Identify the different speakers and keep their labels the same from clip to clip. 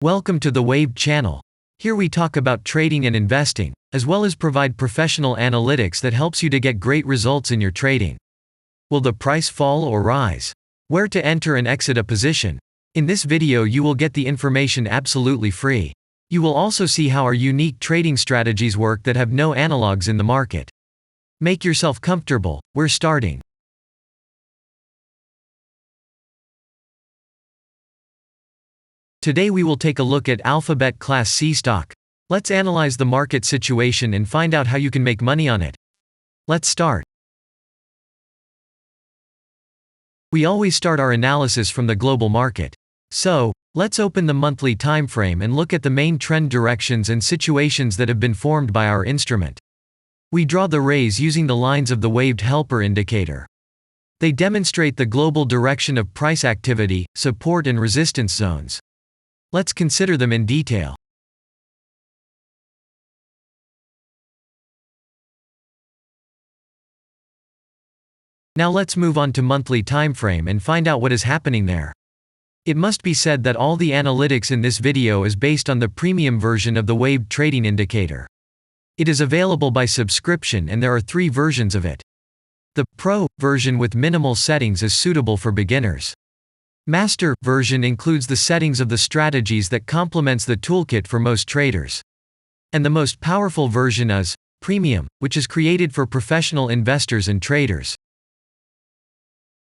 Speaker 1: Welcome to the Wave channel. Here we talk about trading and investing, as well as provide professional analytics that helps you to get great results in your trading. Will the price fall or rise? Where to enter and exit a position? In this video you will get the information absolutely free. You will also see how our unique trading strategies work that have no analogs in the market. Make yourself comfortable, we're starting. Today we will take a look at Alphabet Class C stock. Let's analyze the market situation and find out how you can make money on it. Let's start. We always start our analysis from the global market. So, let's open the monthly time frame and look at the main trend directions and situations that have been formed by our instrument. We draw the rays using the lines of the waved helper indicator. They demonstrate the global direction of price activity, support and resistance zones. Let's consider them in detail. Now let's move on to monthly time frame and find out what is happening there. It must be said that all the analytics in this video is based on the premium version of the waved trading indicator. It is available by subscription and there are 3 versions of it. The Pro version with minimal settings is suitable for beginners. Master version includes the settings of the strategies that complements the toolkit for most traders. And the most powerful version is Premium, which is created for professional investors and traders.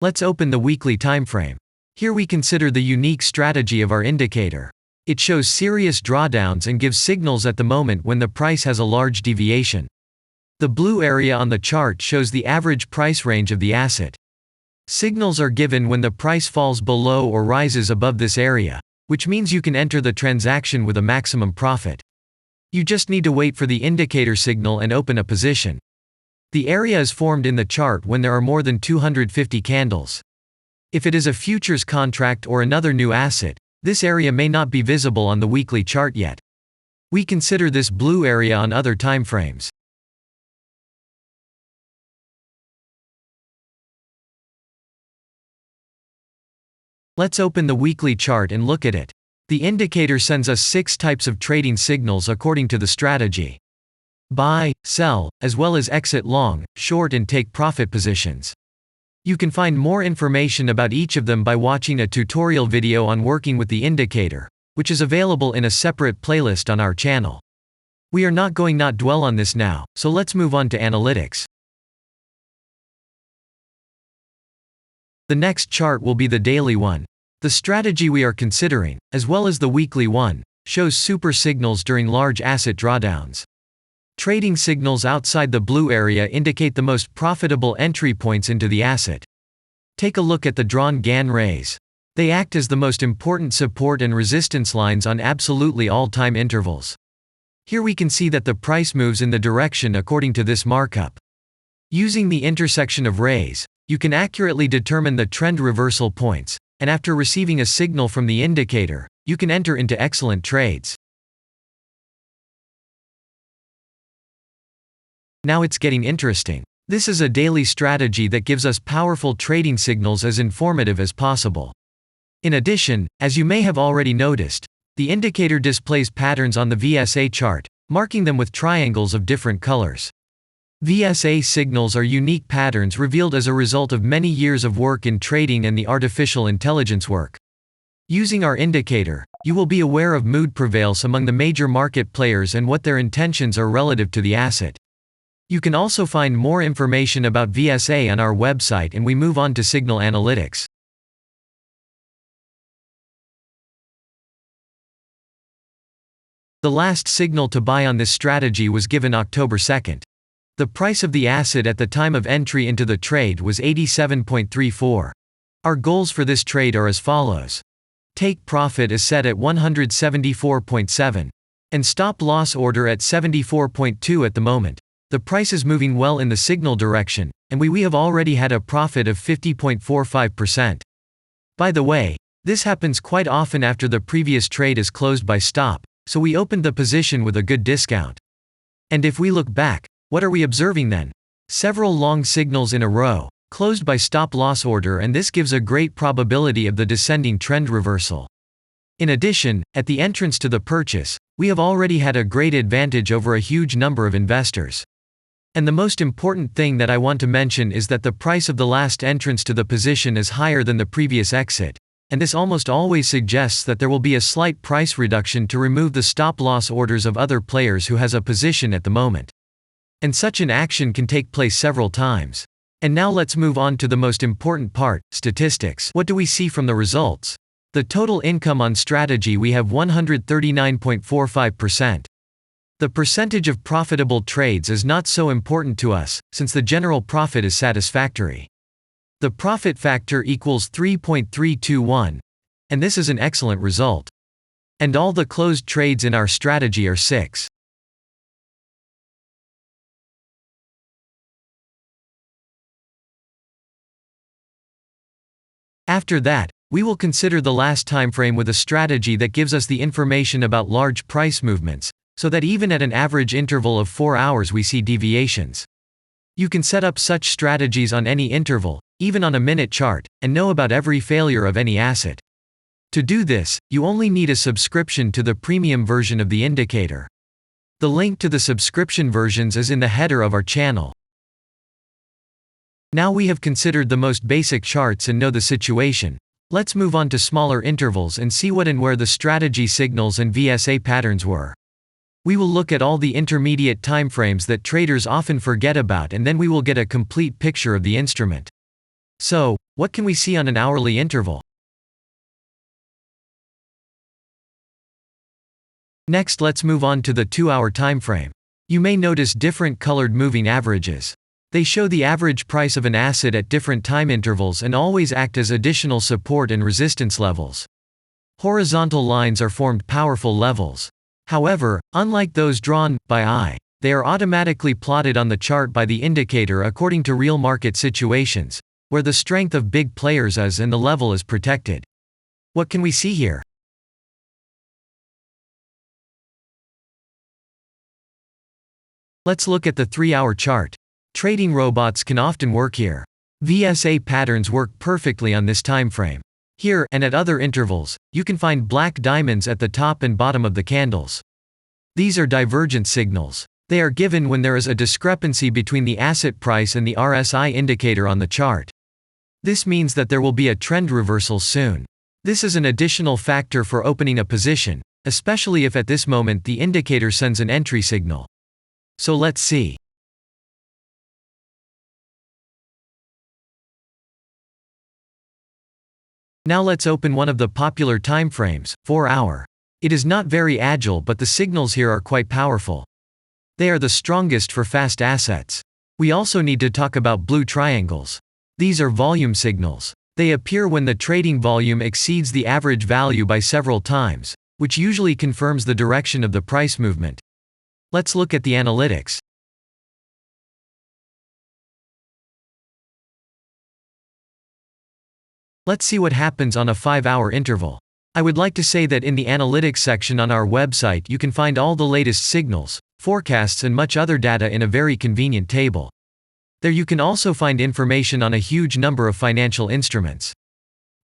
Speaker 1: Let's open the weekly time frame. Here we consider the unique strategy of our indicator. It shows serious drawdowns and gives signals at the moment when the price has a large deviation. The blue area on the chart shows the average price range of the asset. Signals are given when the price falls below or rises above this area, which means you can enter the transaction with a maximum profit. You just need to wait for the indicator signal and open a position. The area is formed in the chart when there are more than 250 candles. If it is a futures contract or another new asset, this area may not be visible on the weekly chart yet. We consider this blue area on other time frames. Let's open the weekly chart and look at it. The indicator sends us 6 types of trading signals according to the strategy. Buy, sell, as well as exit long, short and take profit positions. You can find more information about each of them by watching a tutorial video on working with the indicator, which is available in a separate playlist on our channel. We are not going to dwell on this now, so let's move on to analytics. The next chart will be the daily one. The strategy we are considering, as well as the weekly one, shows super signals during large asset drawdowns. Trading signals outside the blue area indicate the most profitable entry points into the asset. Take a look at the drawn Gann rays. They act as the most important support and resistance lines on absolutely all time intervals. Here we can see that the price moves in the direction according to this markup. Using the intersection of rays, you can accurately determine the trend reversal points, and after receiving a signal from the indicator, you can enter into excellent trades. Now it's getting interesting. This is a daily strategy that gives us powerful trading signals as informative as possible. In addition, as you may have already noticed, the indicator displays patterns on the VSA chart, marking them with triangles of different colors. VSA signals are unique patterns revealed as a result of many years of work in trading and the artificial intelligence work. Using our indicator, you will be aware of mood prevails among the major market players and what their intentions are relative to the asset. You can also find more information about VSA on our website, and we move on to signal analytics. The last signal to buy on this strategy was given October 2nd. The price of the asset at the time of entry into the trade was 87.34. Our goals for this trade are as follows. Take profit is set at 174.7. And stop loss order at 74.2 at the moment. The price is moving well in the signal direction, and we have already had a profit of 50.45%. By the way, this happens quite often after the previous trade is closed by stop, so we opened the position with a good discount. And if we look back, what are we observing then? Several long signals in a row, closed by stop loss order, and this gives a great probability of the descending trend reversal. In addition, at the entrance to the purchase, we have already had a great advantage over a huge number of investors. And the most important thing that I want to mention is that the price of the last entrance to the position is higher than the previous exit, and this almost always suggests that there will be a slight price reduction to remove the stop-loss orders of other players who has a position at the moment. And such an action can take place several times. And now let's move on to the most important part, statistics. What do we see from the results? The total income on strategy, we have 139.45%. The percentage of profitable trades is not so important to us, since the general profit is satisfactory. The profit factor equals 3.321, and this is an excellent result. And all the closed trades in our strategy are 6. After that, we will consider the last time frame with a strategy that gives us the information about large price movements, so that even at an average interval of 4 hours we see deviations. You can set up such strategies on any interval, even on a minute chart, and know about every failure of any asset. To do this, you only need a subscription to the premium version of the indicator. The link to the subscription versions is in the header of our channel. Now we have considered the most basic charts and know the situation. Let's move on to smaller intervals and see what and where the strategy signals and VSA patterns were. We will look at all the intermediate timeframes that traders often forget about, and then we will get a complete picture of the instrument. So, what can we see on an hourly interval? Next, let's move on to the 2-hour timeframe. You may notice different colored moving averages. They show the average price of an asset at different time intervals and always act as additional support and resistance levels. Horizontal lines are formed powerful levels. However, unlike those drawn by eye, they are automatically plotted on the chart by the indicator according to real market situations, where the strength of big players is and the level is protected. What can we see here? Let's look at the 3-hour chart. Trading robots can often work here. VSA patterns work perfectly on this time frame. Here, and at other intervals, you can find black diamonds at the top and bottom of the candles. These are divergent signals. They are given when there is a discrepancy between the asset price and the RSI indicator on the chart. This means that there will be a trend reversal soon. This is an additional factor for opening a position, especially if at this moment the indicator sends an entry signal. So let's see. Now let's open one of the popular timeframes, 4-hour. It is not very agile, but the signals here are quite powerful. They are the strongest for fast assets. We also need to talk about blue triangles. These are volume signals. They appear when the trading volume exceeds the average value by several times, which usually confirms the direction of the price movement. Let's look at the analytics. Let's see what happens on a 5-hour interval. I would like to say that in the analytics section on our website you can find all the latest signals, forecasts and much other data in a very convenient table. There you can also find information on a huge number of financial instruments.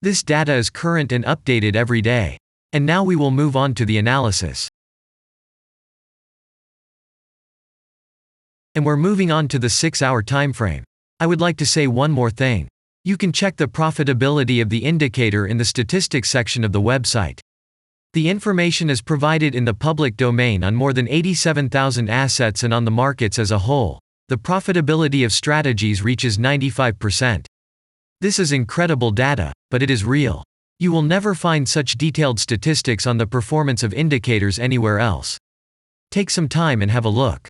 Speaker 1: This data is current and updated every day. And now we will move on to the analysis. And we're moving on to the 6-hour time frame. I would like to say one more thing. You can check the profitability of the indicator in the statistics section of the website. The information is provided in the public domain on more than 87,000 assets, and on the markets as a whole, the profitability of strategies reaches 95%. This is incredible data, but it is real. You will never find such detailed statistics on the performance of indicators anywhere else. Take some time and have a look.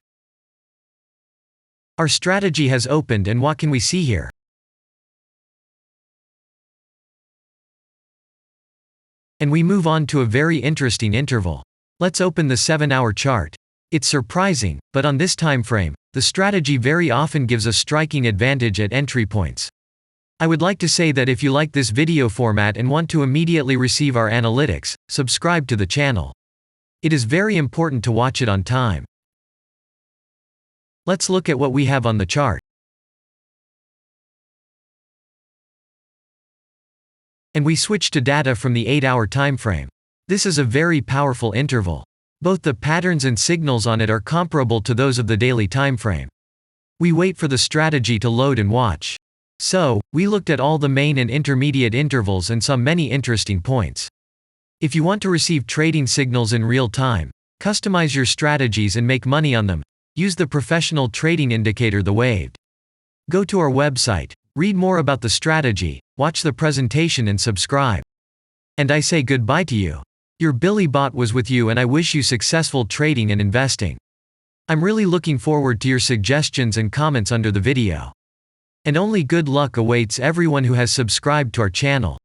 Speaker 1: Our strategy has opened, and what can we see here? And we move on to a very interesting interval. Let's open the 7-hour chart. It's surprising, but on this time frame, the strategy very often gives a striking advantage at entry points. I would like to say that if you like this video format and want to immediately receive our analytics, subscribe to the channel. It is very important to watch it on time. Let's look at what we have on the chart. And we switch to data from the 8-hour time frame. This is a very powerful interval. Both the patterns and signals on it are comparable to those of the daily timeframe. We wait for the strategy to load and watch. So, we looked at all the main and intermediate intervals and saw many interesting points. If you want to receive trading signals in real time, customize your strategies and make money on them, use the professional trading indicator, the waved. Go to our website, read more about the strategy, watch the presentation and subscribe. And I say goodbye to you. Your Billy Bot was with you, and I wish you successful trading and investing. I'm really looking forward to your suggestions and comments under the video. And only good luck awaits everyone who has subscribed to our channel.